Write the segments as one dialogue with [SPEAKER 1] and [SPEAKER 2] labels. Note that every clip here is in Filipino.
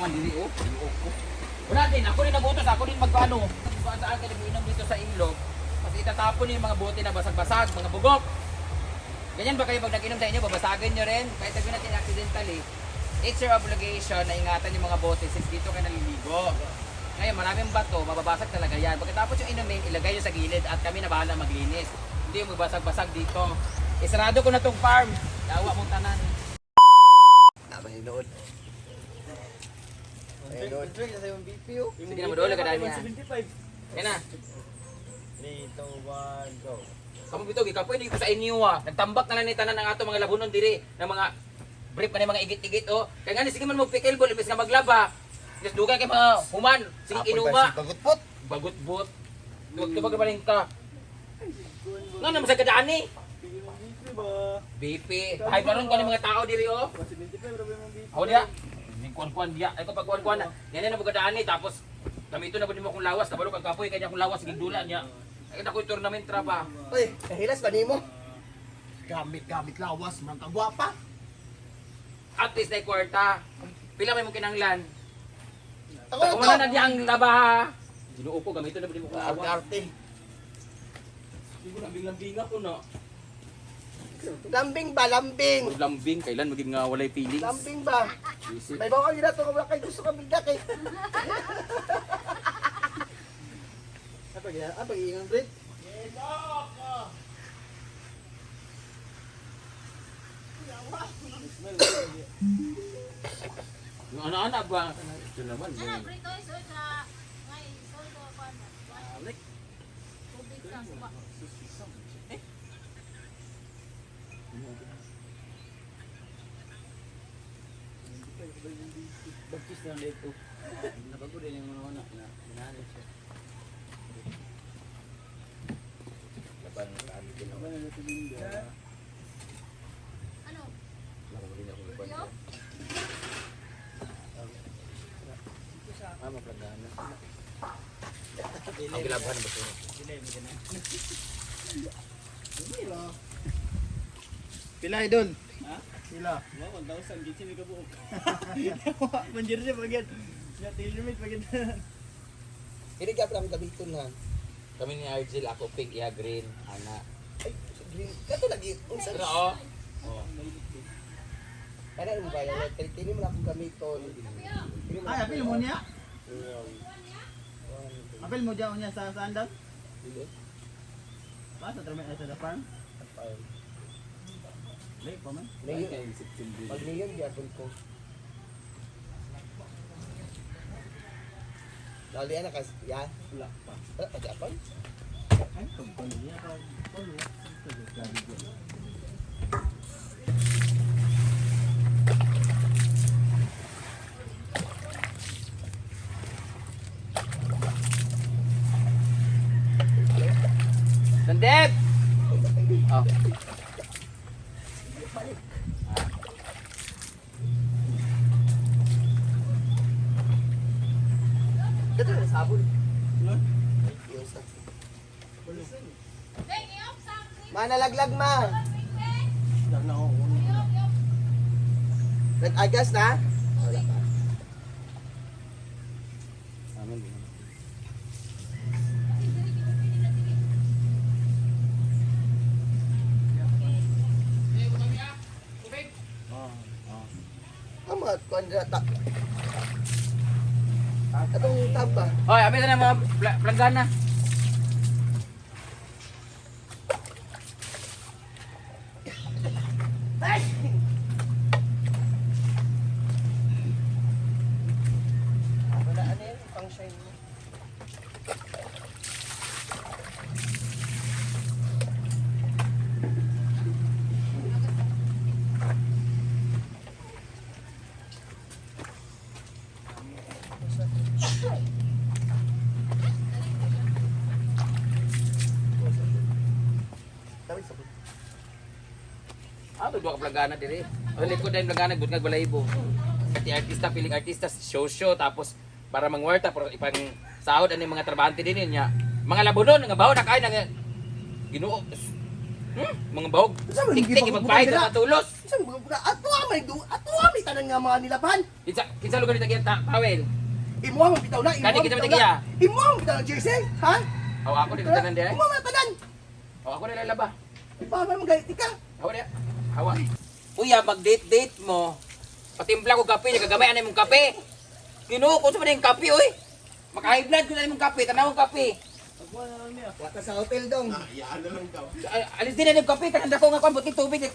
[SPEAKER 1] man dili oh. Wala din, ako rin nagutos, ako din magpaano. Kung saan ka nag-inom dito sa ilog, kasi itatapon niyo yung mga bote na basag-basag, mga bugok. Ganyan ba kayo pag nag-inom sa inyo, babasagin nyo rin? Kahit sabihin natin accidentally, it's your obligation na ingatan yung mga bote since dito kayo naliligo. Ngayon, maraming bato, mababasag talaga yan. Pagkatapos yung inumin, ilagay nyo sa gilid at kami na bahala maglinis. Hindi yung magbasag-basag dito. Isarado ko na tong farm. Dawa mong tanan.
[SPEAKER 2] Abay noon. Ay noon.
[SPEAKER 1] Sige na, madulo ka dahil niya.
[SPEAKER 3] 175.
[SPEAKER 1] Yan na.
[SPEAKER 3] 3, 2, 1, go.
[SPEAKER 1] Kamu bitaw gikapoy dito sa inyo ah. Nagtambak na lang ni tanan ng ato mga labunon diri ng mga brief pa mga igit-igit oh. Kaya nga sige man mo pickleball imbes nga maglaba. Just dugan kay mga human, sige inuma.
[SPEAKER 2] Bagutpot.
[SPEAKER 1] Bagutbot. Tubag paling ka. Nga naman sa kadaan ni. BP. Hay karon ko ni mga tao diri oh.
[SPEAKER 3] 175 rabi mong BP.
[SPEAKER 1] Ako dia. Ning kuan-kuan dia. Ay ko pag kuan-kuan na. Yan na bugadaan ni tapos kami ito na mo akong lawas, kabalo kag kapoy kanya akong lawas sige dulan niya. Ay ako'y tournament traba.
[SPEAKER 2] Uy, kahilas ba nimo? Gamit lawas man kagwapa.
[SPEAKER 1] At least na kwarta. Pila may mo kinanglan.
[SPEAKER 2] Ako
[SPEAKER 1] Kung na di ang laba. Ginoo ko gamito na ba mo ko awa.
[SPEAKER 2] arte.
[SPEAKER 1] Hindi ko lambing ako no.
[SPEAKER 2] Lambing ba, lambing?
[SPEAKER 1] Lambing kailan maging nga walay feelings.
[SPEAKER 2] Lambing ba?
[SPEAKER 1] Isip.
[SPEAKER 2] May bawal gina to kung kay gusto ka bigla kay. Apa ingang break?
[SPEAKER 1] Yung anak-anak ba? Ito naman.
[SPEAKER 4] Ano, brito iso sa ngay soldo pa na. Tubig sa suba.
[SPEAKER 1] Bagkis na dito. Nabago din yung mga anak na binahanin siya. Laban na kami din ako.
[SPEAKER 4] Ano?
[SPEAKER 1] Laro din ako laban.
[SPEAKER 4] Yo?
[SPEAKER 1] Maplagana. Ang gilaban ba ito?
[SPEAKER 3] Pila idol?
[SPEAKER 5] Ha?
[SPEAKER 3] Pila.
[SPEAKER 5] Wow, 1,000 gitsi may kabuok. Manjir siya pagyan. Siya telemate pagyan.
[SPEAKER 2] Hindi ka pala gamiton na.
[SPEAKER 1] Kami ni Argel, ako pink, iya green, ana.
[SPEAKER 2] Ay, green. Kato lagi. Unsa?
[SPEAKER 1] Pero oh. Oh.
[SPEAKER 2] Kana mo ba yung tini mo na akong gamiton.
[SPEAKER 3] Ay, apil mo niya? Apil mo dyan niya sa andam? Ba, sa sa farm? Late pa man?
[SPEAKER 2] Ngayon, pag ngayon, gapon ko. Lali na kas, ya?
[SPEAKER 3] Wala pa.
[SPEAKER 2] Japon?
[SPEAKER 3] Ay, pagpalo niya ka. Pagpalo.
[SPEAKER 1] Sandep! Oh.
[SPEAKER 2] Ito na sabon.
[SPEAKER 3] Ano?
[SPEAKER 2] Yosa.
[SPEAKER 4] Deng, iyok sa
[SPEAKER 2] Manalaglag ma.
[SPEAKER 3] Wala na ako.
[SPEAKER 2] Nag-agas na? Wala pa.
[SPEAKER 1] Amin din.
[SPEAKER 2] Amat, kuandra ta. Atong taba.
[SPEAKER 1] Hoy, amin na mga planggana.
[SPEAKER 2] Wala ano yan, pang shine mo. Tawid sa
[SPEAKER 1] Ano dua ka planggana diri? Ang likod din planggana gud kag balaybo. Kati artista piling artista show tapos para mangwarta pero ipang sahod ani mga trabahante din niya. Mga labunon nga bawo na kay nang Ginoo. Mga bahog.
[SPEAKER 2] Saan mo, hindi
[SPEAKER 1] Tik-tik,
[SPEAKER 2] pa
[SPEAKER 1] magpahit
[SPEAKER 2] kumpara?
[SPEAKER 1] na matulos.
[SPEAKER 2] Isang mga ato may tanan nga mga nilaban.
[SPEAKER 1] Kinsa lugar nito kaya tawel?
[SPEAKER 2] Imuha mo bitaw na,
[SPEAKER 1] Kani kita
[SPEAKER 2] bitaw
[SPEAKER 1] matigiya?
[SPEAKER 2] na. Imuha mo bitaw na jersey, ha?
[SPEAKER 1] Aw ako di tanan dire.
[SPEAKER 2] Imuha mo na tanan.
[SPEAKER 1] Aw ako nila laba.
[SPEAKER 2] Para magalit ka.
[SPEAKER 1] Awa dia. Awa. Uya mag-date mo. Patimpla ko kape, gagamay anay mong kape. Ginoo ko sa man yung kape oy. Maka-high blood ko na mong kape, tanaw kape.
[SPEAKER 5] Pagkuha na lang niya.
[SPEAKER 2] Wata sa hotel dong.
[SPEAKER 1] Alis din na yung kape, kananda ko nga kwan buti tubig.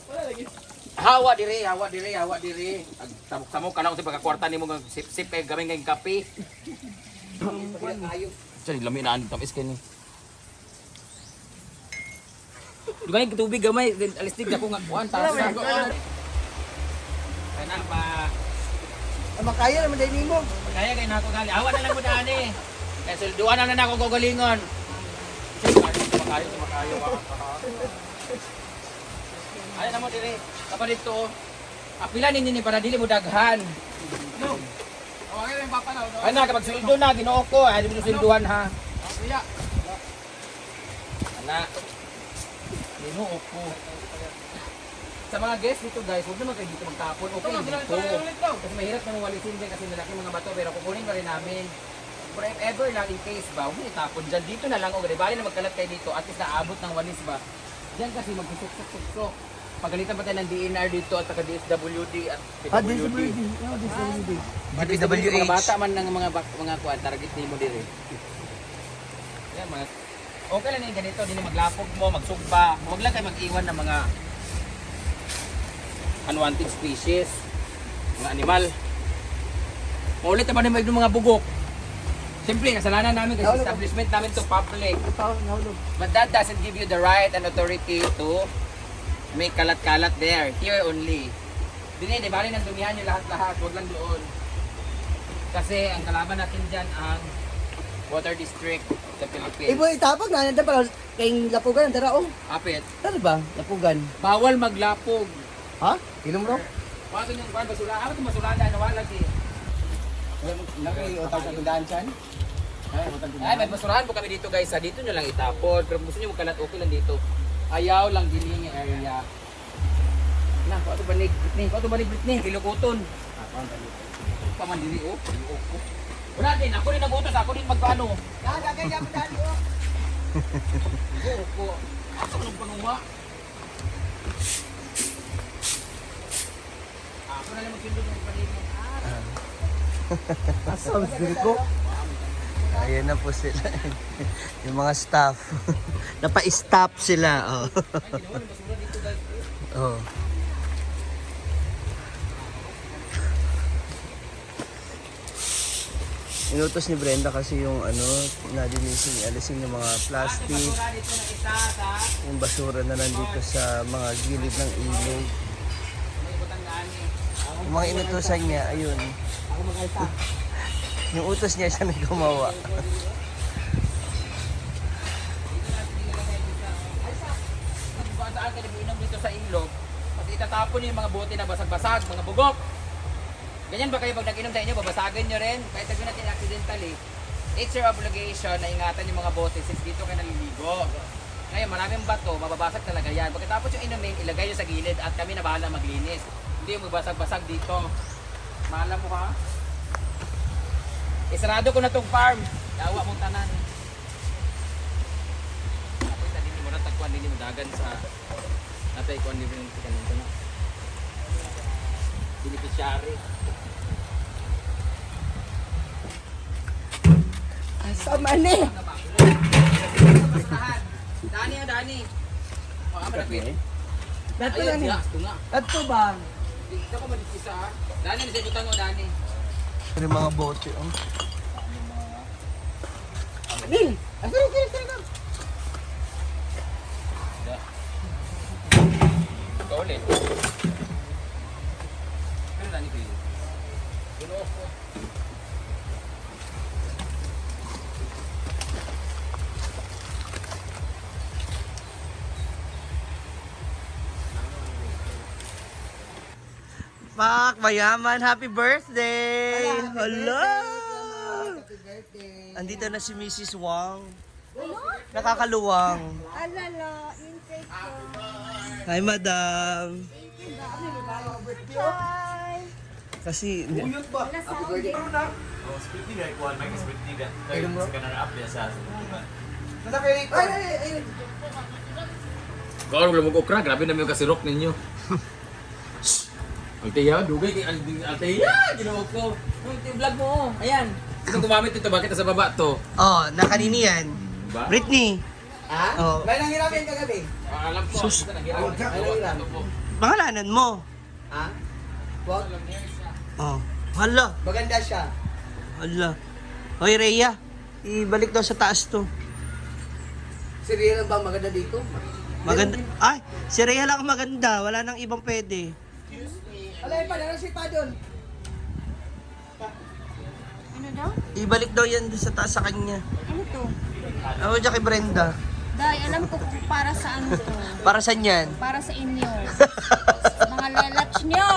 [SPEAKER 5] Wala lagi.
[SPEAKER 1] Hawa dire, hawa dire, hawa dire. Samok ka lang sa pagkakwarta nimo nga sip-sip kay gamay nga yung kape. Sa lami na tamis kani. Dugay tubig gamay, then alis dig ako nga kuan ta. Kana pa.
[SPEAKER 2] Makaya naman din nimo.
[SPEAKER 1] Kaya kay nako gali. Awa na lang mo daan eh. Kaya sulduan na na ako gagalingon. Makayo. Ay na mo dire. Kapag dito. Apila ninyo ni para dili mo daghan. No. Okay lang papa na. Ay na kapag suldo na Ginoo ko, ay mo sulduhan ha. Kuya. Ana. Ginoo ko. Sa mga guests dito guys, huwag naman kayo dito magtapon. Okay dito. Kasi mahirap na mawalisin din kasi malaki mga bato pero kukunin pa rin namin. But if ever lang in case ba, huwag nyo itapon dyan. Dito na lang, o bali na magkalat kayo dito, at least naabot ng walis ba. Diyan kasi magsusuk-suk-suk. Pagalitan pa tayo ng DNR dito at saka DSWD at PWD. Mga bata man ng mga kuwan, target nimo dire. Yan mga. Okay lang yung ganito, hindi maglapog mo, magsugba. Huwag lang kayo mag-iwan ng mga unwanted species, mga animal. Maulit naman yung mga bugok. Siyempre, kasalanan namin kasi establishment namin to public. But that doesn't give you the right and authority to make kalat-kalat there. Here only. Dini, di bali nang dumihan nyo lahat-lahat. Huwag lang doon. Kasi ang kalaban natin dyan ang Water District sa Philippines.
[SPEAKER 2] Ibo itapag na nanda para kay lapugan dara oh.
[SPEAKER 1] Apit.
[SPEAKER 2] Ano ba? Lapugan.
[SPEAKER 1] Bawal maglapog.
[SPEAKER 2] Ha? Ilom ro?
[SPEAKER 1] Paso yung kuwan, basura. Ano itong basura na nawala di?
[SPEAKER 2] Laki o tawag sa tundaan siyan.
[SPEAKER 1] Ay, may basurahan po kami dito guys. Dito nyo lang itapon. Pero gusto nyo magkalat, okay lang dito. Ayaw lang din yung area. Na, kung ito banig Britney. Kung ito banig Britney. Kilukuton. Pamandiri oh. Wala din. Ako rin nagutos. Ako rin magpaano.
[SPEAKER 2] Gagaya mo dali oh.
[SPEAKER 1] Ko. Asa ko nang panunga? Ako na lang magsindo ng panig.
[SPEAKER 2] Asam diri ko.
[SPEAKER 6] Ayan na po sila. Yung mga staff. Napa-stop sila. Oh. Oh. Inutos ni Brenda kasi yung nadinisin, alisin yung mga plastic,
[SPEAKER 1] Basura dito na isa sa
[SPEAKER 6] yung basura na nandito sa mga gilid ng ilog.
[SPEAKER 1] may Batangaan eh.
[SPEAKER 6] Yung mga inutosan niya, ayun.
[SPEAKER 2] Ako mag-alta.
[SPEAKER 6] Yung utos niya siya na gumawa.
[SPEAKER 1] Kung saan ka nag-inom dito sa ilog, pag itatapon niyo yung mga bote na basag-basag, mga bugok. Ganyan ba kayo pag nag-inom sa inyo, babasagin nyo rin? Kahit sabihin natin accidentally, it's your obligation na ingatan yung mga bote since dito kayo naliligo. Ngayon, maraming bato, mababasag talaga yan. Pagkatapos yung inumin, ilagay nyo sa gilid at kami na bahala maglinis. Hindi yung magbasag-basag dito. Mahala mo ha? Isarado ko na tong farm. Yawa mong tanan. Ako ita din mo na tagkuan din mo dagan sa natay kuan din mo kanin na. Beneficiary.
[SPEAKER 2] Asa man eh.
[SPEAKER 1] Dani, Dani. Oh, malapit.
[SPEAKER 2] Dato
[SPEAKER 1] Ayun,
[SPEAKER 2] na ni.
[SPEAKER 1] siya, tunga.
[SPEAKER 2] Dato ba?
[SPEAKER 1] Dito ko madikisa ha. Dani, sa ibutang mo, Dani.
[SPEAKER 6] Yung mga bote. Oh.
[SPEAKER 2] Bil. Asa ni ka?
[SPEAKER 1] Ikaw ulit. Pero Dani, kayo. Ginoo ko.
[SPEAKER 6] Pak, mayaman. Happy birthday! Hello!
[SPEAKER 2] Happy birthday.
[SPEAKER 6] Andito na si Mrs. Wang. Nakakaluwang.
[SPEAKER 4] Alala,
[SPEAKER 6] Hi, madam.
[SPEAKER 4] Hi.
[SPEAKER 6] Kasi,
[SPEAKER 2] Uyot ba? Happy birthday.
[SPEAKER 7] Oh, split guy kuan may split ka. Kay runner up ya sa.
[SPEAKER 2] Nasa kayo rito. Ay.
[SPEAKER 1] Gawin mo okra, grabe na yung kasirok ninyo. Ang tiya, dugay kay ang tiya, ginawa ko. Yung vlog mo, oh. Ayan. Sino gumamit ito? Bakit sa baba to?
[SPEAKER 6] oh, nakanini yan.
[SPEAKER 1] Ba?
[SPEAKER 6] Britney.
[SPEAKER 2] Ha?
[SPEAKER 6] Oh.
[SPEAKER 2] May nanghirap yan kagabi.
[SPEAKER 1] Alam ko,
[SPEAKER 6] Sus.
[SPEAKER 1] ito nangyari.
[SPEAKER 2] May nanghirap.
[SPEAKER 6] Pangalanan mo.
[SPEAKER 2] Ha? Wag.
[SPEAKER 6] Oh. Hala.
[SPEAKER 2] Maganda siya.
[SPEAKER 6] Hala. Hoy, Rhea. Ibalik daw sa taas to.
[SPEAKER 2] Si Rian ba maganda dito?
[SPEAKER 6] Maganda. Ay, si Rhea lang ang maganda. Wala nang ibang pwede.
[SPEAKER 2] Alay pa, nalang si pa doon.
[SPEAKER 4] Ano daw?
[SPEAKER 6] Ibalik daw yan sa taas sa kanya.
[SPEAKER 4] Ano to?
[SPEAKER 6] Ano dyan kay Brenda?
[SPEAKER 4] Day, alam ko kung para sa ano to.
[SPEAKER 6] Para saan yan?
[SPEAKER 4] Para sa inyo. Sa mga lelats nyo.